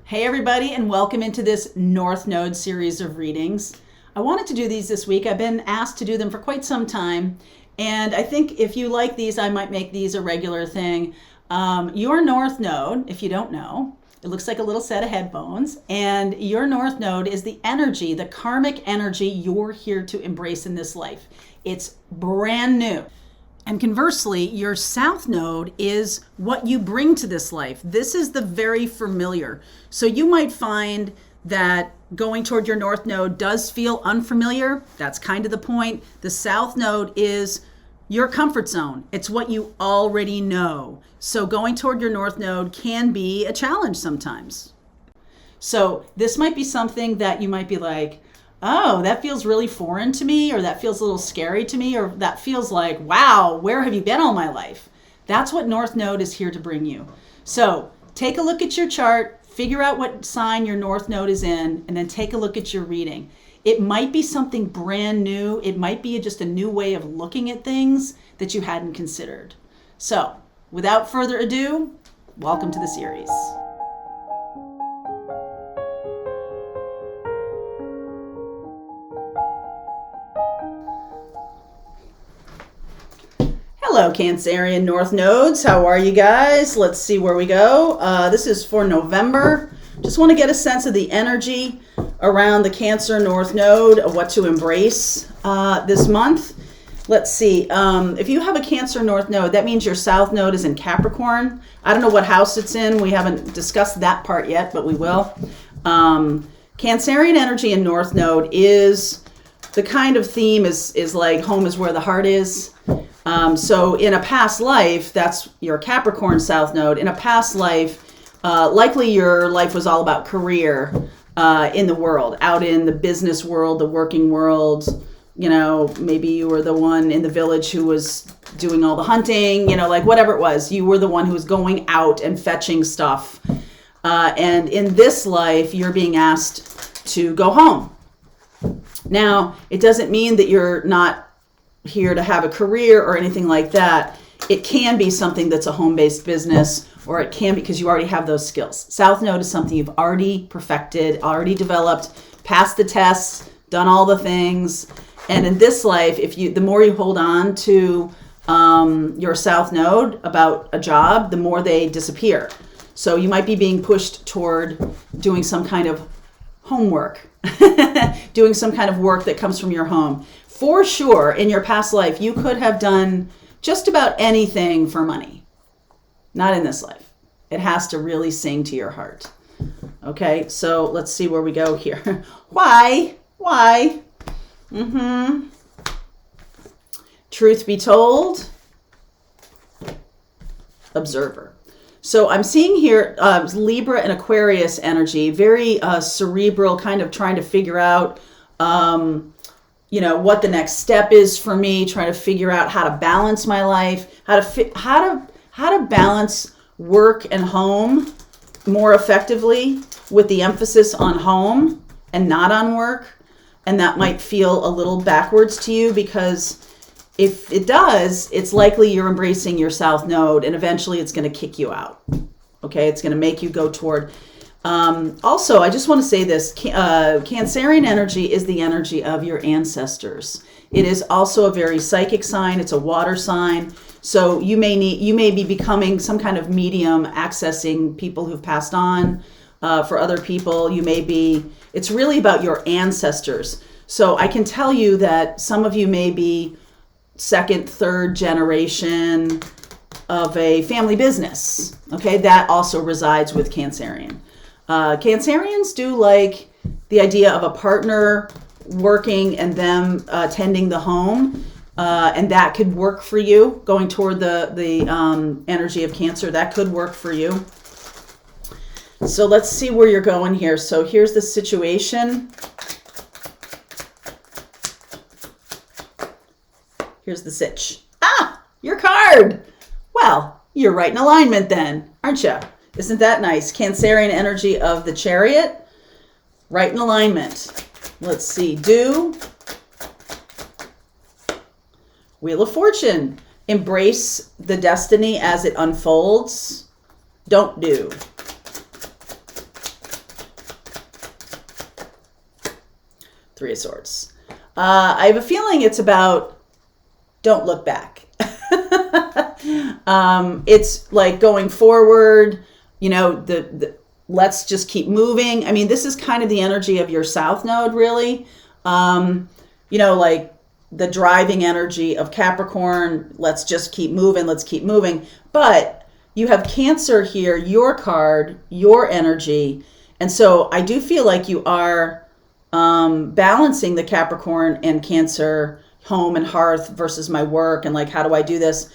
Hey everybody, and welcome into this North Node series of readings. I wanted to do these this week. I've been asked to do them for quite some time, and I think if you like these, I might make these a regular thing. Your North Node, if you don't know, it looks like a little set of headphones, and your North Node is the energy, the karmic energy you're here to embrace in this life. It's brand new. And conversely, your South Node is what you bring to this life. This is the very familiar. So you might find that going toward your North Node does feel unfamiliar. That's kind of the point. The South Node is your comfort zone. It's what you already know. So going toward your North Node can be a challenge sometimes. So this might be something that you might be like, oh, that feels really foreign to me, or that feels a little scary to me, or that feels like, wow, where have you been all my life? That's what North Node is here to bring you. So take a look at your chart, figure out what sign your North Node is in, and then take a look at your reading. It might be something brand new. It might be just a new way of looking at things that you hadn't considered. So without further ado, welcome to the series. Hello, Cancerian North Nodes. How are you guys? Let's see where we go. This is for November. Just want to get a sense of the energy around the Cancer North Node, of what to embrace this month. Let's see. If you have a Cancer North Node, that means your South Node is in Capricorn. I don't know what house it's in. We haven't discussed that part yet, but we will. Cancerian energy in North Node is the kind of theme is like home is where the heart is. So in a past life, that's your Capricorn South Node. In a past life, likely your life was all about career in the world, out in the business world, the working world. You know, maybe you were the one in the village who was doing all the hunting, you know, like whatever it was. You were the one who was going out and fetching stuff. And in this life, you're being asked to go home. Now, it doesn't mean that you're not here to have a career or anything like that. It can be something that's a home-based business, or it can be because you already have those skills. South Node is something you've already perfected, already developed, passed the tests, done all the things. And in this life, the more you hold on to your South Node about a job, the more they disappear. So you might be being pushed toward doing some kind of homework, doing some kind of work that comes from your home. For sure, in your past life, you could have done just about anything for money. Not in this life. It has to really sing to your heart. Okay, so let's see where we go here. Why? Truth be told, observer. So I'm seeing here Libra and Aquarius energy, very cerebral, kind of trying to figure out what the next step is for me, trying to figure out how to balance my life, how to balance work and home more effectively, with the emphasis on home and not on work. And that might feel a little backwards to you, because if it does, it's likely you're embracing your South Node, and eventually it's going to kick you out. Okay, it's going to make you go toward. Also, I just want to say this, Cancerian energy is the energy of your ancestors. It is also a very psychic sign. It's a water sign. So you may be becoming some kind of medium, accessing people who've passed on. For other people, it's really about your ancestors. So I can tell you that some of you may be second, third generation of a family business. Okay, that also resides with Cancerian. Cancerians do like the idea of a partner working and them tending the home, and that could work for you. Going toward the energy of Cancer, that could work for you. So let's see where you're going here. So here's the situation. Here's the sitch. Your card. Well, you're right in alignment then, aren't you? Isn't that nice? Cancerian energy of the Chariot, right in alignment. Let's see. Do. Wheel of Fortune. Embrace the destiny as it unfolds. Don't do. Three of Swords. I have a feeling it's about don't look back. It's like going forward, the let's just keep moving. I mean, this is kind of the energy of your South Node, really. Like the driving energy of Capricorn. Let's just keep moving. Let's keep moving. But you have Cancer here, your card, your energy. And so I do feel like you are balancing the Capricorn and Cancer home and hearth versus my work and like, how do I do this?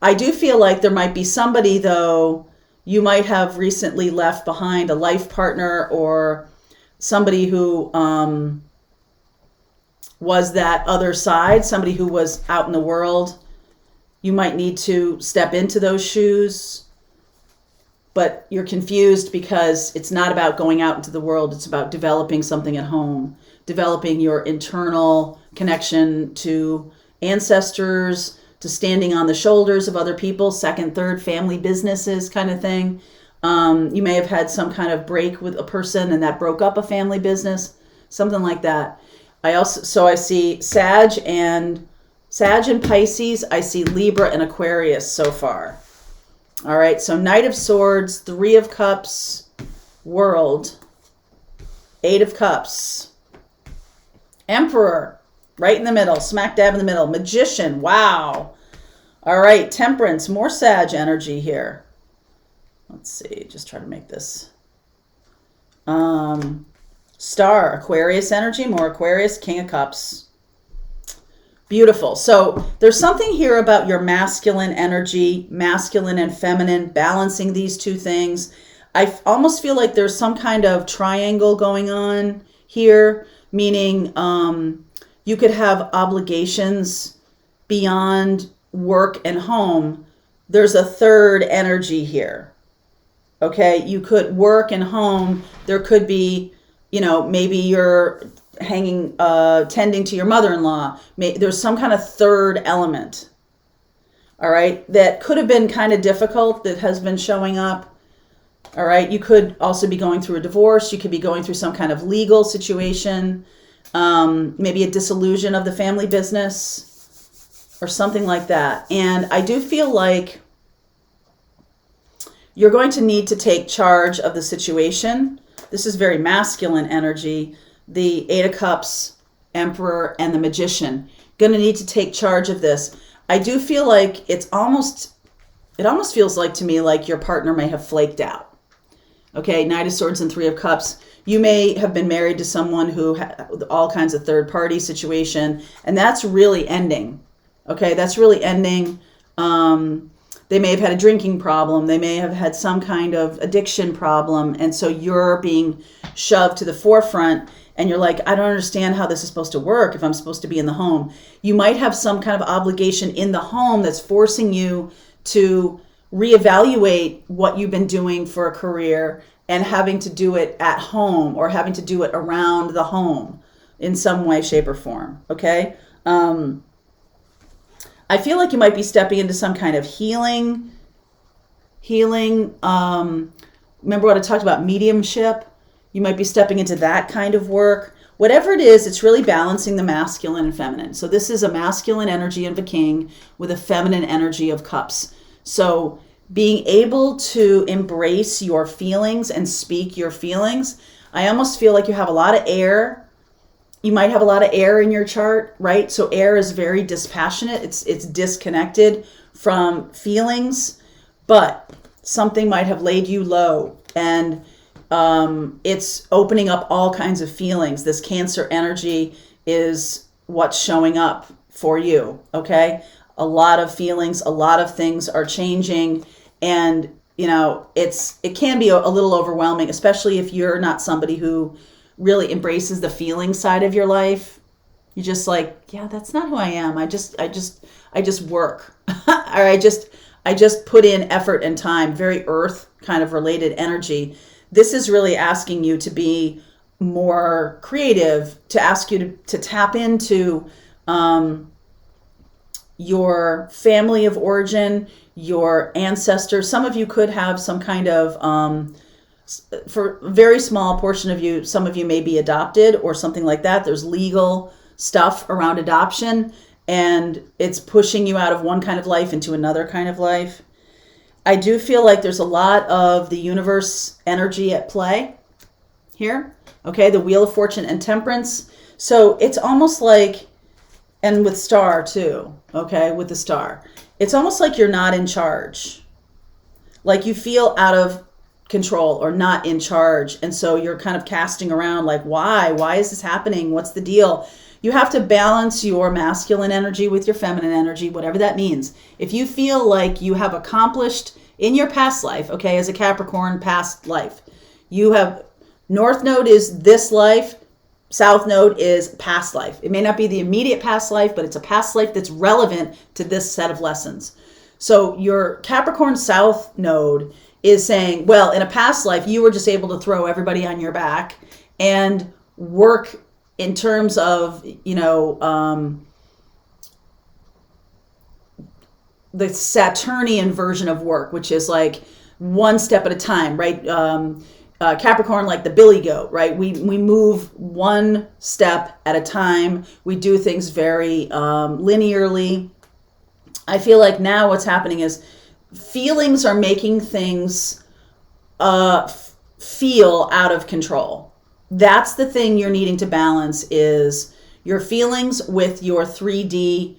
I do feel like there might be somebody, though, you might have recently left behind, a life partner or somebody who was that other side, somebody who was out in the world. You might need to step into those shoes, but you're confused because it's not about going out into the world. It's about developing something at home, developing your internal connection to ancestors, to standing on the shoulders of other people, second, third, family businesses kind of thing. You may have had some kind of break with a person and that broke up a family business, something like that. I see Sag and Pisces. I see Libra and Aquarius so far. All right, so Knight of Swords, Three of Cups, World, Eight of Cups, Emperor, right in the middle, smack dab in the middle, Magician, wow. All right, Temperance, more Sag energy here. Let's see, just try to make this. Star, Aquarius energy, more Aquarius, King of Cups. Beautiful. So there's something here about your masculine energy, masculine and feminine, balancing these two things. I almost feel like there's some kind of triangle going on here, meaning you could have obligations beyond work and home. There's a third energy here. Okay, you could work and home. There could be, maybe you're tending to your mother-in-law. There's some kind of third element. All right, that could have been kind of difficult, that has been showing up. All right, you could also be going through a divorce. You could be going through some kind of legal situation, maybe a dissolution of the family business or something like that. And I do feel like you're going to need to take charge of the situation. This is very masculine energy. The Eight of Cups, Emperor, and the Magician. Going to need to take charge of this. I do feel like it almost feels like to me like your partner may have flaked out. Okay, Knight of Swords and Three of Cups. You may have been married to someone who had all kinds of third party situation, and that's really ending. Okay, that's really ending. They may have had a drinking problem. They may have had some kind of addiction problem. And so you're being shoved to the forefront and you're like, I don't understand how this is supposed to work if I'm supposed to be in the home. You might have some kind of obligation in the home that's forcing you to reevaluate what you've been doing for a career and having to do it at home or having to do it around the home in some way, shape, or form. Okay? I feel like you might be stepping into some kind of healing. Remember what I talked about, mediumship? You might be stepping into that kind of work. Whatever it is, it's really balancing the masculine and feminine. So this is a masculine energy of a king with a feminine energy of cups. So being able to embrace your feelings and speak your feelings. I almost feel like you have a lot of air. You might have a lot of air in your chart, right? So air is very dispassionate. It's disconnected from feelings, but something might have laid you low, and it's opening up all kinds of feelings. This Cancer energy is what's showing up for you, okay? A lot of feelings, a lot of things are changing, and it can be a little overwhelming, especially if you're not somebody who really embraces the feeling side of your life. You're just like, yeah, that's not who I am. I just work. Or I just put in effort and time, very earth kind of related energy. This is really asking you to be more creative, to ask you to tap into your family of origin, your ancestors. Some of you could have some kind of For a very small portion of you, some of you may be adopted or something like that. There's legal stuff around adoption, and it's pushing you out of one kind of life into another kind of life. I do feel like there's a lot of the universe energy at play here. Okay, the Wheel of Fortune and Temperance. So it's almost like, and with Star too, okay, with the Star, it's almost like you're not in charge. Like you feel out of control or not in charge. And so you're kind of casting around like, why? Why is this happening? What's the deal? You have to balance your masculine energy with your feminine energy, whatever that means. If you feel like you have accomplished in your past life, okay, as a Capricorn past life, you have North Node is this life, South Node is past life. It may not be the immediate past life, but it's a past life that's relevant to this set of lessons. So your Capricorn South Node is saying, well, in a past life, you were just able to throw everybody on your back and work in terms of, the Saturnian version of work, which is like one step at a time, right? Capricorn, like the billy goat, right? We move one step at a time. We do things very linearly. I feel like now what's happening is feelings are making things feel out of control. That's the thing you're needing to balance, is your feelings with your 3D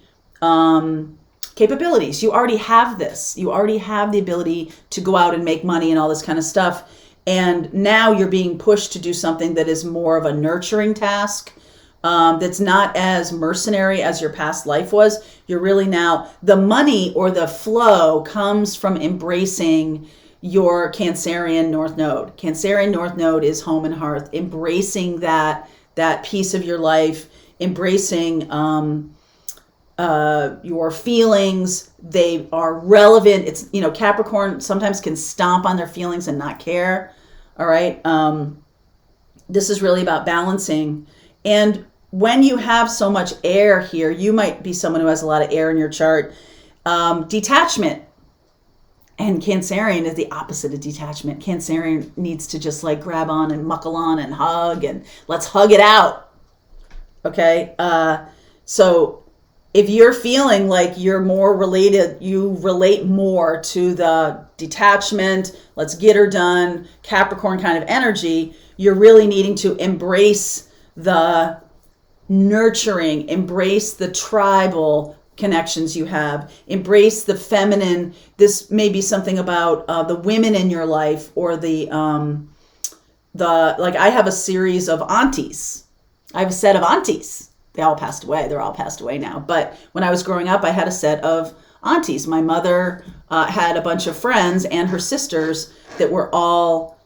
capabilities. You already have this. You already have the ability to go out and make money and all this kind of stuff. And now you're being pushed to do something that is more of a nurturing task, that's not as mercenary as your past life was. You're really now, the money or the flow comes from embracing your Cancerian North Node. Cancerian North Node is home and hearth, embracing that piece of your life, embracing your feelings. They are relevant. It's, Capricorn sometimes can stomp on their feelings and not care. All right. This is really about balancing. And when you have so much air here, you might be someone who has a lot of air in your chart. Detachment. And Cancerian is the opposite of detachment. Cancerian needs to just like grab on and muckle on and hug, and let's hug it out. Okay. So if you're feeling like you're more related, you relate more to the detachment, let's get her done, Capricorn kind of energy, you're really needing to embrace the nurturing, embrace the tribal connections you have, embrace the feminine. This may be something about the women in your life, or like I have a series of aunties. I have a set of aunties. They all passed away. They're all passed away now. But when I was growing up, I had a set of aunties. My mother had a bunch of friends and her sisters that were all,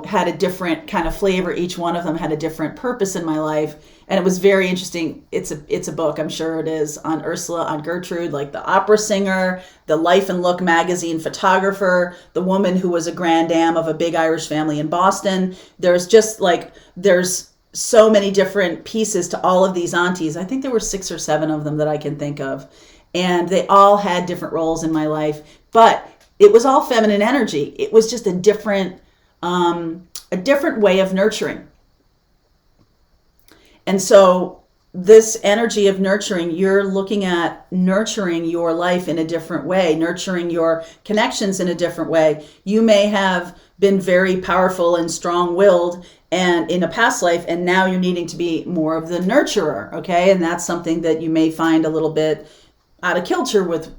had a different kind of flavor. Each one of them had a different purpose in my life. And it was very interesting. It's a book, I'm sure it is, on Ursula, on Gertrude, like the opera singer, the Life and Look magazine photographer, the woman who was a grand dame of a big Irish family in Boston. There's so many different pieces to all of these aunties. I think there were 6 or 7 of them that I can think of. And they all had different roles in my life, but it was all feminine energy. It was just a different way of nurturing. And so this energy of nurturing, you're looking at nurturing your life in a different way, nurturing your connections in a different way. You may have been very powerful and strong-willed and in a past life, and now you're needing to be more of the nurturer, okay? And that's something that you may find a little bit out of kilter with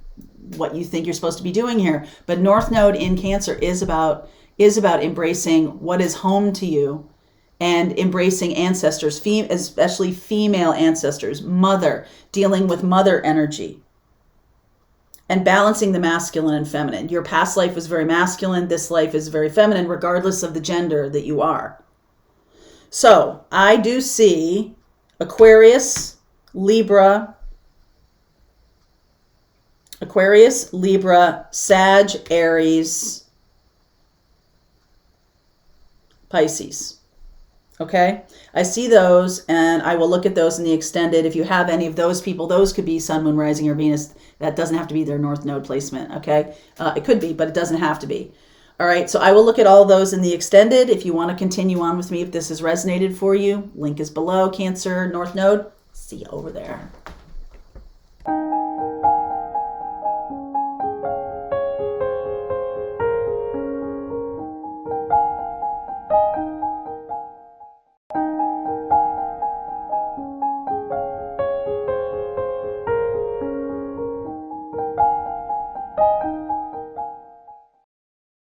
what you think you're supposed to be doing here. But North Node in Cancer is about embracing what is home to you, and embracing ancestors, especially female ancestors, mother, dealing with mother energy, and balancing the masculine and feminine. Your past life was very masculine. This life is very feminine, regardless of the gender that you are. So I do see Aquarius, Libra, Sag, Aries, Pisces. Okay, I see those, and I will look at those in the extended. If you have any of those people, those could be Sun, Moon, Rising, or Venus. That doesn't have to be their North Node placement, okay? It could be, but it doesn't have to be. All right, so I will look at all those in the extended. If you want to continue on with me, if this has resonated for you, link is below. Cancer, North Node. See you over there.